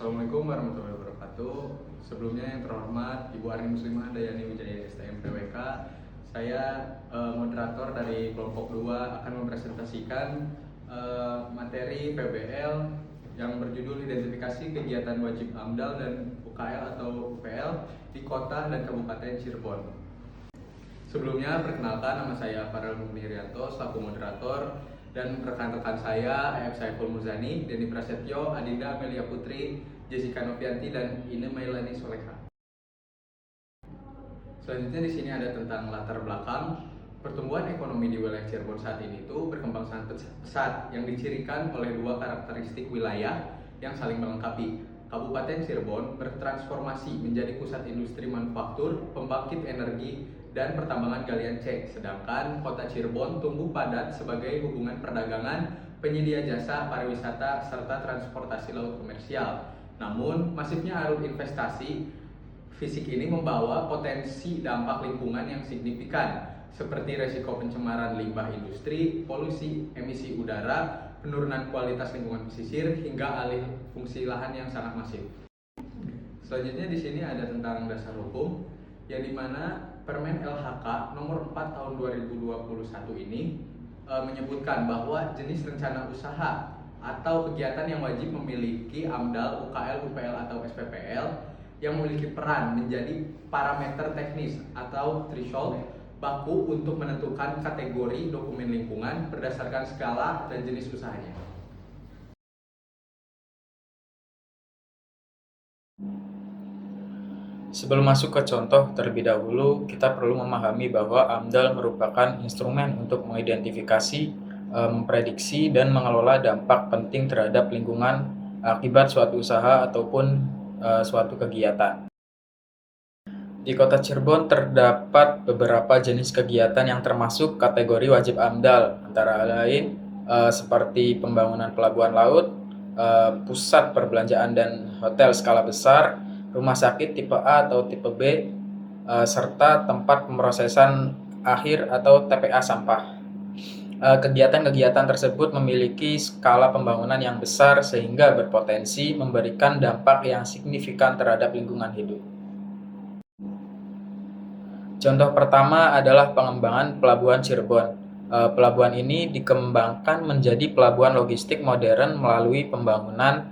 Assalamualaikum warahmatullahi wabarakatuh. Sebelumnya yang terhormat Ibu Arin Muslimah Dayani Wijaya STM PWK, saya moderator dari kelompok 2 akan mempresentasikan materi PBL yang berjudul identifikasi kegiatan wajib AMDAL dan UKL atau UPL di kota dan kabupaten Cirebon. Sebelumnya perkenalkan, nama saya Farel Munirianto selaku moderator, dan rekan-rekan saya A.F. Saiful Muzani, Denny Prasetyo, Adinda Amelia Putri, Jessica Novianti, dan Ine Mailani Soleha. Selanjutnya di sini ada tentang latar belakang pertumbuhan ekonomi di wilayah Cirebon saat ini itu berkembang sangat pesat yang dicirikan oleh dua karakteristik wilayah yang saling melengkapi. Kabupaten Cirebon bertransformasi menjadi pusat industri manufaktur, pembangkit energi, dan pertambangan galian C, sedangkan kota Cirebon tumbuh padat sebagai hubungan perdagangan, penyedia jasa pariwisata, serta transportasi laut komersial. Namun, masifnya arus investasi fisik ini membawa potensi dampak lingkungan yang signifikan, seperti resiko pencemaran limbah industri, polusi, emisi udara, penurunan kualitas lingkungan pesisir, hingga alih fungsi lahan yang sangat masif. Selanjutnya di sini ada tentang dasar hukum, yang dimana Permen LHK nomor 4 tahun 2021 ini menyebutkan bahwa jenis rencana usaha atau kegiatan yang wajib memiliki AMDAL, UKL, UPL atau SPPL yang memiliki peran menjadi parameter teknis atau threshold baku untuk menentukan kategori dokumen lingkungan berdasarkan skala dan jenis usahanya. Sebelum masuk ke contoh terlebih dahulu, kita perlu memahami bahwa AMDAL merupakan instrumen untuk mengidentifikasi, memprediksi, dan mengelola dampak penting terhadap lingkungan akibat suatu usaha ataupun suatu kegiatan. Di Kota Cirebon terdapat beberapa jenis kegiatan yang termasuk kategori wajib AMDAL, antara lain seperti pembangunan pelabuhan laut, pusat perbelanjaan dan hotel skala besar, rumah sakit tipe A atau tipe B, serta tempat pemrosesan akhir atau TPA sampah. Kegiatan-kegiatan tersebut memiliki skala pembangunan yang besar sehingga berpotensi memberikan dampak yang signifikan terhadap lingkungan hidup. Contoh pertama adalah pengembangan Pelabuhan Cirebon. Pelabuhan ini dikembangkan menjadi pelabuhan logistik modern melalui pembangunan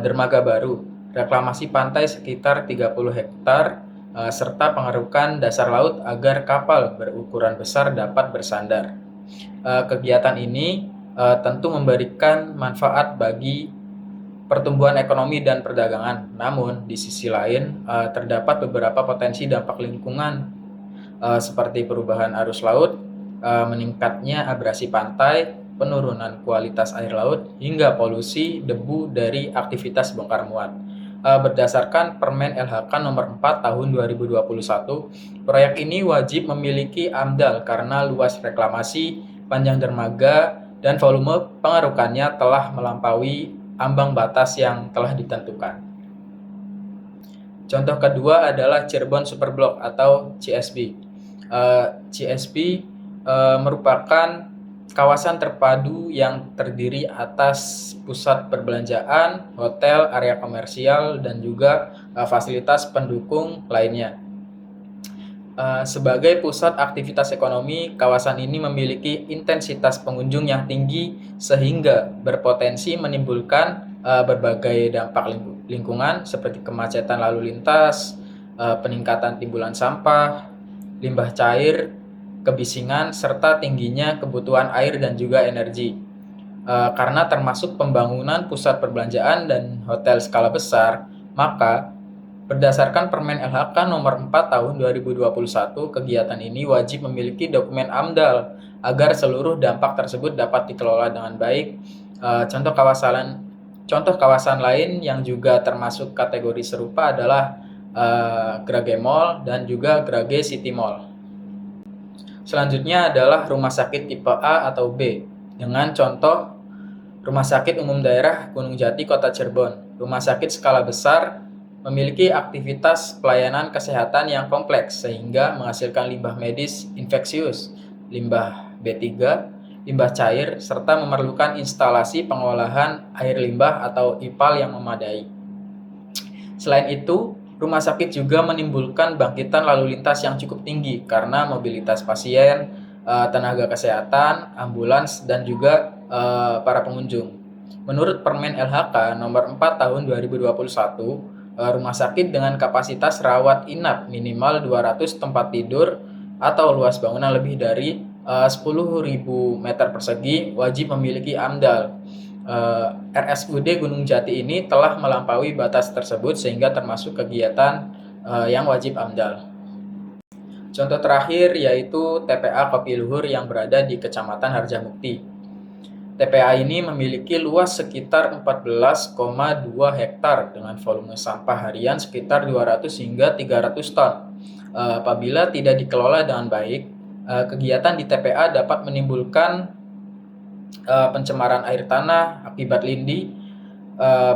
dermaga baru, reklamasi pantai sekitar 30 hektar, serta pengerukan dasar laut agar kapal berukuran besar dapat bersandar. Kegiatan ini tentu memberikan manfaat bagi pertumbuhan ekonomi dan perdagangan. Namun, di sisi lain, terdapat beberapa potensi dampak lingkungan seperti perubahan arus laut, meningkatnya abrasi pantai, penurunan kualitas air laut, hingga polusi debu dari aktivitas bongkar muat. Berdasarkan Permen LHK nomor 4 tahun 2021, proyek ini wajib memiliki AMDAL karena luas reklamasi, panjang dermaga, dan volume pengerukannya telah melampaui ambang batas yang telah ditentukan. Contoh kedua adalah Cirebon Superblock atau CSB. CSB merupakan kawasan terpadu yang terdiri atas pusat perbelanjaan, hotel, area komersial, dan juga fasilitas pendukung lainnya. Sebagai pusat aktivitas ekonomi, kawasan ini memiliki intensitas pengunjung yang tinggi sehingga berpotensi menimbulkan berbagai dampak lingkungan seperti kemacetan lalu lintas, peningkatan timbulan sampah, limbah cair, kebisingan, serta tingginya kebutuhan air dan juga energi. Karena termasuk pembangunan pusat perbelanjaan dan hotel skala besar, maka berdasarkan Permen LHK nomor 4 tahun 2021, kegiatan ini wajib memiliki dokumen AMDAL agar seluruh dampak tersebut dapat dikelola dengan baik. Contoh kawasan lain yang juga termasuk kategori serupa adalah Grage Mall dan juga Grage City Mall. Selanjutnya adalah rumah sakit tipe A atau B dengan contoh Rumah Sakit Umum Daerah Gunung Jati Kota Cirebon. Rumah sakit skala besar memiliki aktivitas pelayanan kesehatan yang kompleks sehingga menghasilkan limbah medis infeksius, limbah B3, limbah cair, serta memerlukan instalasi pengolahan air limbah atau IPAL yang memadai. Selain itu, rumah sakit juga menimbulkan bangkitan lalu lintas yang cukup tinggi karena mobilitas pasien, tenaga kesehatan, ambulans, dan juga para pengunjung. Menurut Permen LHK nomor 4 tahun 2021, rumah sakit dengan kapasitas rawat inap minimal 200 tempat tidur atau luas bangunan lebih dari 10.000 meter persegi wajib memiliki AMDAL. RSUD Gunung Jati ini telah melampaui batas tersebut sehingga termasuk kegiatan yang wajib AMDAL. Contoh terakhir yaitu TPA Kopi Luhur yang berada di Kecamatan Harjamukti. TPA ini memiliki luas sekitar 14,2 hektar dengan volume sampah harian sekitar 200 hingga 300 ton. Apabila tidak dikelola dengan baik, kegiatan di TPA dapat menimbulkan pencemaran air tanah akibat lindi,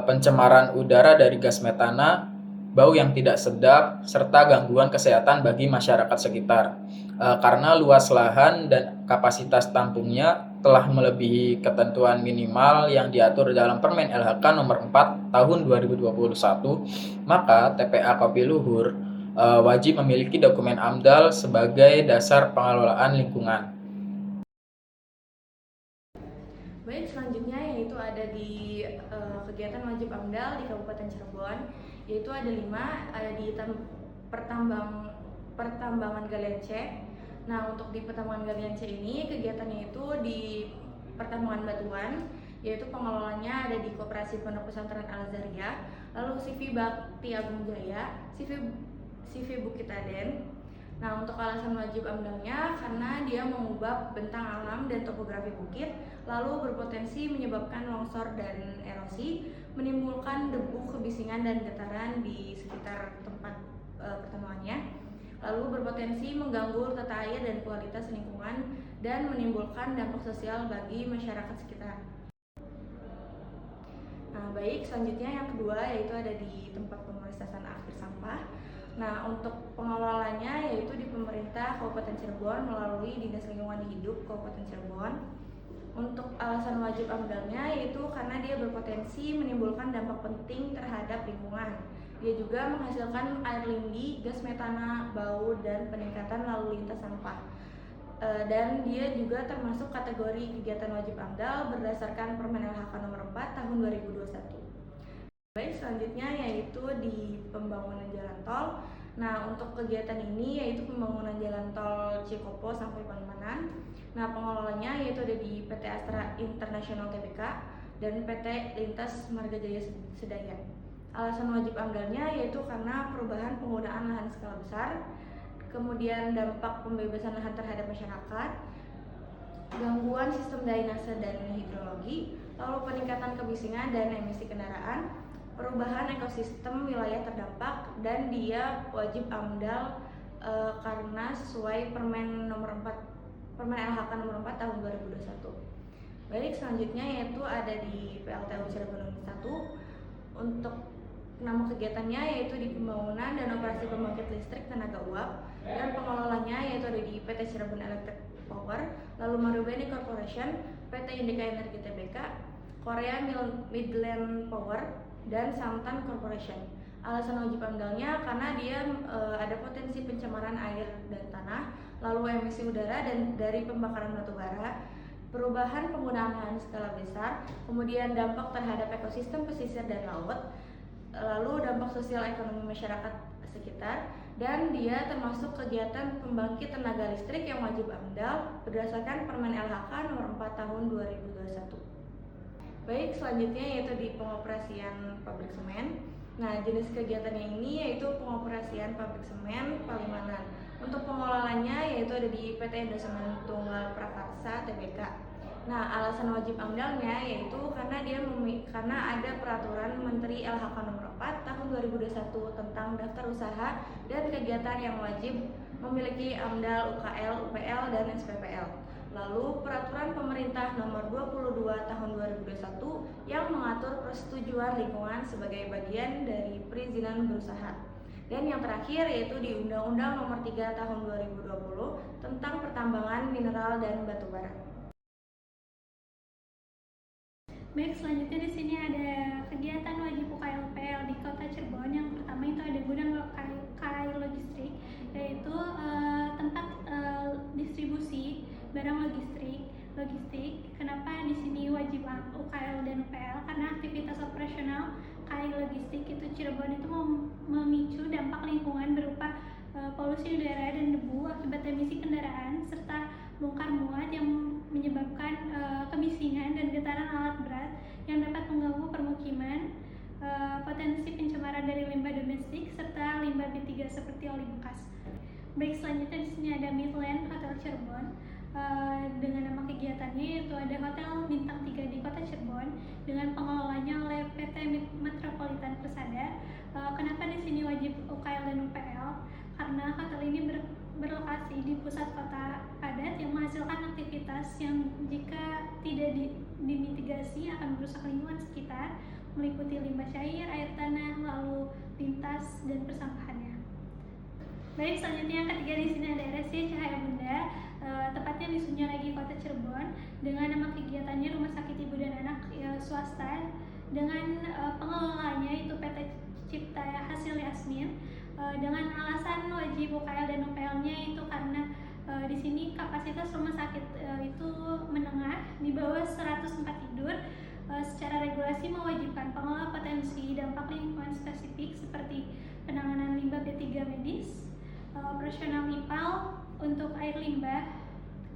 pencemaran udara dari gas metana, bau yang tidak sedap, serta gangguan kesehatan bagi masyarakat sekitar. Karena luas lahan dan kapasitas tampungnya telah melebihi ketentuan minimal yang diatur dalam Permen LHK nomor 4 tahun 2021, maka TPA Kopi Luhur wajib memiliki dokumen AMDAL sebagai dasar pengelolaan lingkungan. Baik, selanjutnya yaitu ada di kegiatan wajib AMDAL di Kabupaten Cirebon, yaitu ada 5, ada di pertambangan galian C. Nah, untuk di pertambangan galian C ini kegiatannya itu di pertambangan batuan, yaitu pengelolanya ada di Koperasi Pondok Pesantren Al Azhariyah, lalu CV Bakti Agung Jaya, CV Bukit Aden. Nah, untuk alasan wajib AMDAL-nya karena dia mengubah bentang alam dan topografi bukit, lalu berpotensi menyebabkan longsor dan erosi, menimbulkan debu, kebisingan, dan getaran di sekitar tempat pertambangannya, lalu berpotensi mengganggu tata air dan kualitas lingkungan, dan menimbulkan dampak sosial bagi masyarakat sekitar. Nah, baik, selanjutnya yang kedua yaitu ada di tempat pemrosesan akhir sampah. Nah, untuk pengelolanya yaitu di pemerintah Kabupaten Cirebon melalui Dinas Lingkungan Hidup Kabupaten Cirebon. Untuk alasan wajib AMDAL-nya yaitu karena dia berpotensi menimbulkan dampak penting terhadap lingkungan. Dia juga menghasilkan air lindi, gas metana, bau, dan peningkatan lalu lintas sampah. Dan dia juga termasuk kategori kegiatan wajib AMDAL berdasarkan Permen LHK nomor 4 tahun 2021. Baik, selanjutnya yaitu di pembangunan jalan tol. Nah, untuk kegiatan ini yaitu pembangunan jalan tol Cikopo sampai Palimanan. Nah, pengelolanya yaitu ada di PT Astra International Tbk dan PT Lintas Marga Jaya Sedayan. Alasan wajib AMDAL-nya yaitu karena perubahan penggunaan lahan skala besar, kemudian dampak pembebasan lahan terhadap masyarakat, gangguan sistem drainase dan hidrologi, lalu peningkatan kebisingan dan emisi kendaraan, perubahan ekosistem wilayah terdampak, dan dia wajib AMDAL karena sesuai Permen LHK nomor 4 tahun 2021. Baik, selanjutnya yaitu ada di PLTU Cirebon 1. Untuk nama kegiatannya yaitu di pembangunan dan operasi pembangkit listrik tenaga uap, dan pengelolanya yaitu ada di PT Cirebon Electric Power, lalu Marubeni Corporation, PT Indika Energi Tbk, Korea Midland Power, dan Samtan Corporation. Alasan wajib AMDAL-nya karena dia ada potensi pencemaran air dan tanah, lalu emisi udara dan dari pembakaran batu bara, perubahan penggunaan lahan skala besar, kemudian dampak terhadap ekosistem pesisir dan laut, lalu dampak sosial ekonomi masyarakat sekitar, dan dia termasuk kegiatan pembangkit tenaga listrik yang wajib AMDAL berdasarkan Permen LHK nomor 4 tahun 2021. Baik, selanjutnya yaitu di pengoperasian pabrik semen. Nah, jenis kegiatannya ini yaitu pengoperasian pabrik semen Palimanan. Untuk pengelolanya yaitu ada di PT Indosemen Tunggal Prakarsa Tbk. Nah, alasan wajib AMDAL-nya yaitu karena ada peraturan Menteri LHK nomor 4 tahun 2021 tentang daftar usaha dan kegiatan yang wajib memiliki AMDAL, UKL, UPL, dan SPPL. Lalu peraturan pemerintah nomor 22 tahun 2021 yang mengatur persetujuan lingkungan sebagai bagian dari perizinan berusaha. Dan yang terakhir yaitu di Undang-Undang nomor 3 tahun 2020 tentang pertambangan mineral dan batu bara. Baik, selanjutnya di sini ada kegiatan wajib UKL UPL di Kota Cirebon. Yang alih logistik itu Cirebon itu memicu dampak lingkungan berupa polusi udara dan debu akibat emisi kendaraan serta bongkar muat yang menyebabkan kebisingan dan getaran alat berat yang dapat mengganggu permukiman, potensi pencemaran dari limbah domestik serta limbah B3 seperti oli bekas. Baik, selanjutnya di sini ada Midland Hotel Cirebon. Dengan nama kegiatannya yaitu ada Hotel Bintang 3 di Kota Cirebon dengan pengelolanya oleh PT Metropolitan Persada. Kenapa di sini wajib UKL dan UPL? Karena hotel ini berlokasi di pusat kota padat yang menghasilkan aktivitas yang jika tidak dimitigasi akan merusak lingkungan sekitar, meliputi limbah cair, air tanah, lalu lintas dan persampahannya. Baik, selanjutnya yang ketiga di sini ada RSC Cahaya Bunda, tepatnya di Sunyaragi, Kota Cirebon, dengan nama kegiatannya Rumah Sakit Ibu dan Anak swasta, dengan pengelolanya itu PT Cipta Hasil Yasmin, dengan alasan wajib UKL dan UPL-nya itu karena di sini kapasitas rumah sakit itu menengah di bawah 100 tempat tidur. Secara regulasi mewajibkan pengelola potensi dampak lingkungan spesifik seperti penanganan limbah B3 medis, operasional IPAL untuk air limbah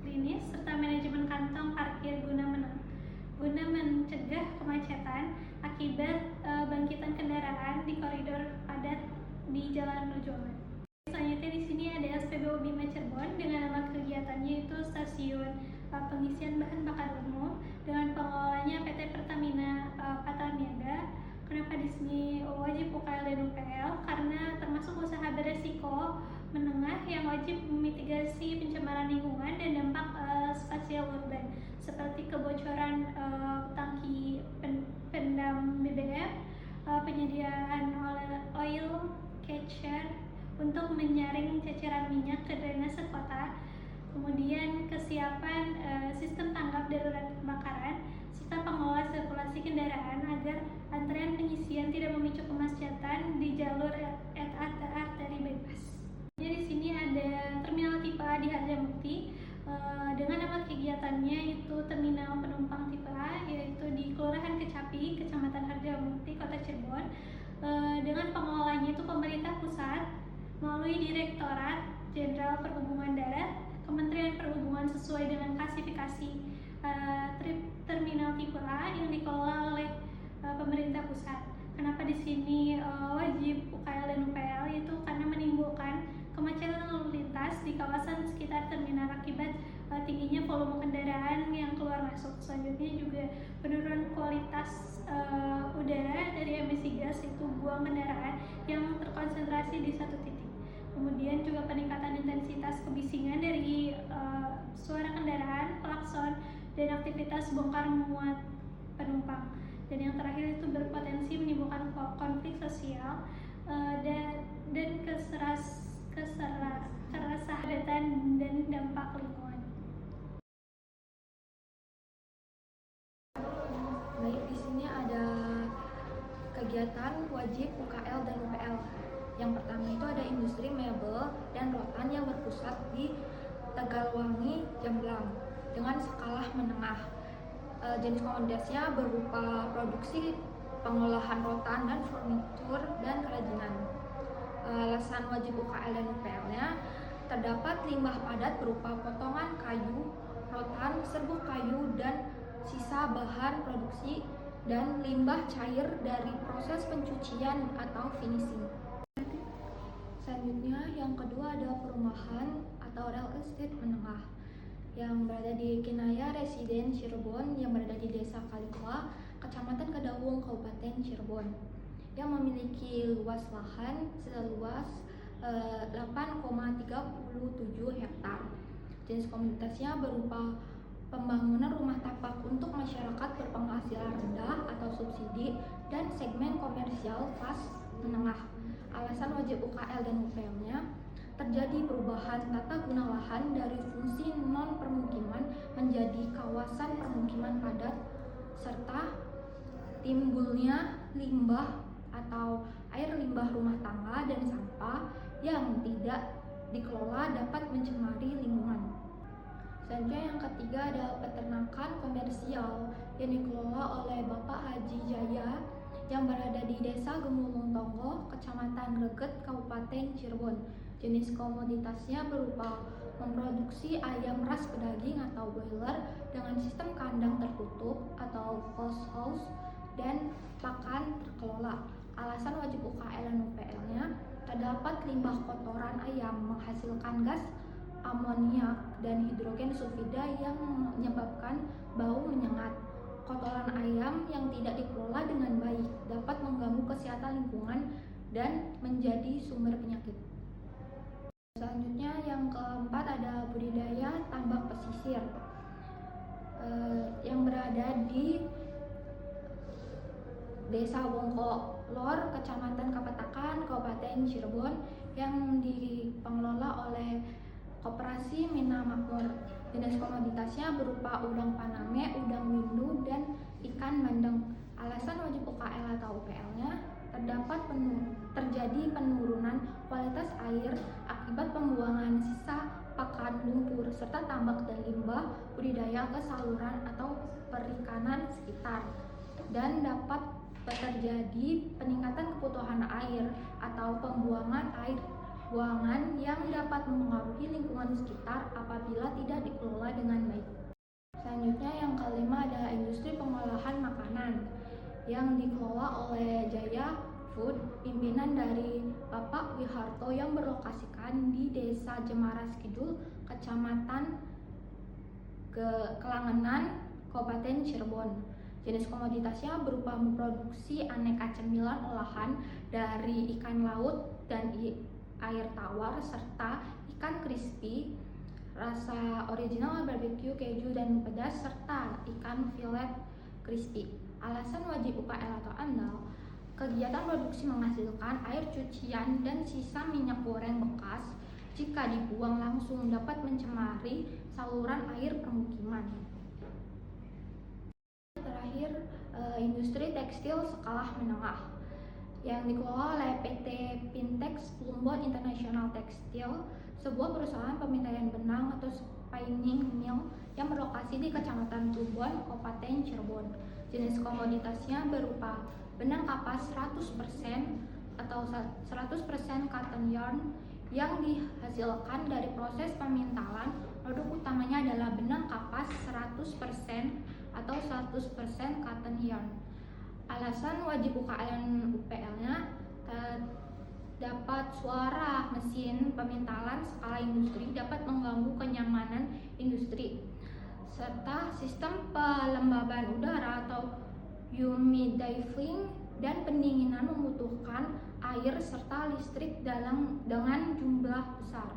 klinis, serta manajemen kantong parkir guna mencegah kemacetan akibat bangkitan kendaraan di koridor padat di Jalan Perjuangan. Selanjutnya di sini ada SPBU Bima Cirebon dengan nama kegiatannya itu Stasiun Pengisian Bahan Bakar Umum dengan pengelolanya PT Pertamina Patraniaga. Kenapa di sini wajib UKL dan UPL? Karena termasuk usaha beresiko menengah yang wajib memitigasi pencemaran lingkungan dan dampak spasial urban seperti kebocoran tangki pendam BBM, penyediaan oil catcher untuk menyaring ceceran minyak ke drainase kota, kemudian kesiapan sistem tanggap darurat kebakaran, serta pengelola sirkulasi kendaraan agar antrean pengisian tidak memicu kemacetan di jalur arteri bypass. Di sini ada terminal tipe A di Harjamukti dengan nama kegiatannya itu terminal penumpang tipe A, yaitu di Kelurahan Kecapi, Kecamatan Harjamukti, Kota Cirebon, dengan pengelolanya itu pemerintah pusat melalui Direktorat Jenderal Perhubungan Darat, Kementerian Perhubungan sesuai dengan klasifikasi terminal tipe A yang dikelola oleh pemerintah pusat. Kenapa di sini wajib UKL dan UPL? Itu karena menimbulkan kemacetan lalu lintas di kawasan sekitar terminal akibat tingginya volume kendaraan yang keluar masuk. Selanjutnya juga penurunan kualitas udara dari emisi gas itu buang kendaraan yang terkonsentrasi di satu titik. Kemudian juga peningkatan intensitas kebisingan dari suara kendaraan, klakson, dan aktivitas bongkar muat penumpang. Dan yang terakhir itu berpotensi menimbulkan konflik sosial dan keserakahan dan dampak lingkungan. Baik, di sini ada kegiatan wajib UKL dan UPL. Yang pertama itu ada industri mebel dan rotan yang berpusat di Tegalwangi, Jamblang dengan skala menengah. Jenis komoditasnya berupa produksi pengolahan rotan dan furnitur dan kerajinan. Alasan wajib UKL dan UPL-nya terdapat limbah padat berupa potongan kayu, rotan, serbuk kayu, dan sisa bahan produksi, dan limbah cair dari proses pencucian atau finishing. Selanjutnya yang kedua ada perumahan atau real estate menengah yang berada di Kinaya Residen Cirebon yang berada di Desa Kaliwa, Kecamatan Kedawung, Kabupaten Cirebon, yang memiliki luas lahan seluas 8,37 hektar. Jenis komoditasnya berupa pembangunan rumah tapak untuk masyarakat berpenghasilan rendah atau subsidi dan segmen komersial kelas menengah. Alasan wajib UKL dan UPL-nya terjadi perubahan tata guna lahan dari fungsi non-permukiman menjadi kawasan permukiman padat, serta timbulnya limbah atau air limbah rumah tangga dan sampah yang tidak dikelola dapat mencemari lingkungan. Selanjutnya yang ketiga ada peternakan komersial yang dikelola oleh Bapak Haji Jaya yang berada di Desa Gemulung Tonggo, Kecamatan Greget, Kabupaten Cirebon. Jenis komoditasnya berupa memproduksi ayam ras pedaging atau broiler dengan sistem kandang tertutup atau closed house dan pakan terkelola. Alasan wajib UKL dan UPL-nya, terdapat limbah kotoran ayam menghasilkan gas amoniak dan hidrogen sulfida yang menyebabkan bau menyengat. Kotoran ayam yang tidak dikelola dengan baik dapat mengganggu kesehatan lingkungan dan menjadi sumber penyakit. Selanjutnya yang keempat ada budidaya tambak pesisir yang berada di Desa Bongko Lor, Kecamatan Kapetakan, Kabupaten Cirebon yang dikelola oleh Koperasi Mina Makmur. Jenis komoditasnya berupa udang paname, udang windu, dan ikan bandeng. Alasan wajib UKL atau UPL-nya, terjadi penurunan kualitas air akibat pembuangan sisa pakan lumpur serta tambak dan limbah budidaya ke saluran atau perikanan sekitar, dan dapat terjadi peningkatan kebutuhan air atau pembuangan air buangan yang dapat mempengaruhi lingkungan sekitar apabila tidak dikelola dengan baik. Selanjutnya yang kelima adalah industri pengolahan makanan yang dikelola oleh Jaya Food, pimpinan dari Bapak Wiharto yang berlokasikan di Desa Jemaras Kidul, Kecamatan Kelangenan, Kabupaten Cirebon. Jenis komoditasnya berupa memproduksi aneka cemilan olahan dari ikan laut dan air tawar serta ikan crispy, rasa original barbecue, keju dan pedas serta ikan filet crispy. Alasan wajib UKL atau AMDAL, kegiatan produksi menghasilkan air cucian dan sisa minyak goreng bekas jika dibuang langsung dapat mencemari saluran air permukiman. Terakhir, industri tekstil skala menengah yang dikelola oleh PT Pintex Plumbon International Textile, sebuah perusahaan pemintaian benang atau spinning mill yang berlokasi di Kecamatan Plumbon, Kabupaten Cirebon. Jenis komoditasnya berupa benang kapas 100% atau 100% cotton yarn yang dihasilkan dari proses pemintalan. Produk utamanya adalah benang kapas 100% atau 100% cotton yarn. Alasan wajib UKL dan UPL-nya, terdapat suara mesin pemintalan skala industri dapat mengganggu kenyamanan industri, serta sistem pelembaban udara atau humidifying dan pendinginan membutuhkan air serta listrik dengan jumlah besar.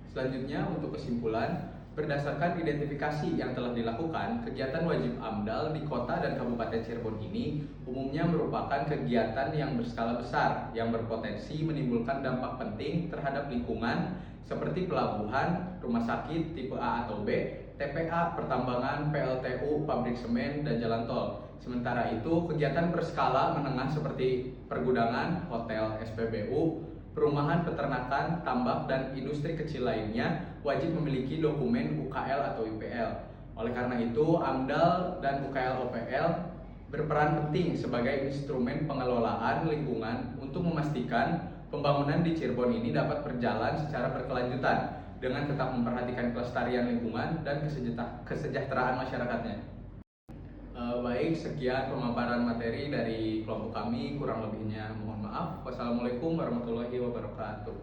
Selanjutnya untuk kesimpulan, berdasarkan identifikasi yang telah dilakukan, kegiatan wajib AMDAL di kota dan Kabupaten Cirebon ini umumnya merupakan kegiatan yang berskala besar yang berpotensi menimbulkan dampak penting terhadap lingkungan seperti pelabuhan, rumah sakit tipe A atau B, TPA, pertambangan, PLTU, pabrik semen, dan jalan tol. Sementara itu, kegiatan berskala menengah seperti pergudangan, hotel, SPBU, perumahan, peternakan, tambak, dan industri kecil lainnya wajib memiliki dokumen UKL atau UPL. Oleh karena itu, AMDAL dan UKL-OPL berperan penting sebagai instrumen pengelolaan lingkungan untuk memastikan pembangunan di Cirebon ini dapat berjalan secara berkelanjutan dengan tetap memperhatikan kelestarian lingkungan dan kesejahteraan masyarakatnya. Baik, sekian pemaparan materi dari kelompok kami, kurang lebihnya mohon maaf. Wassalamualaikum warahmatullahi wabarakatuh.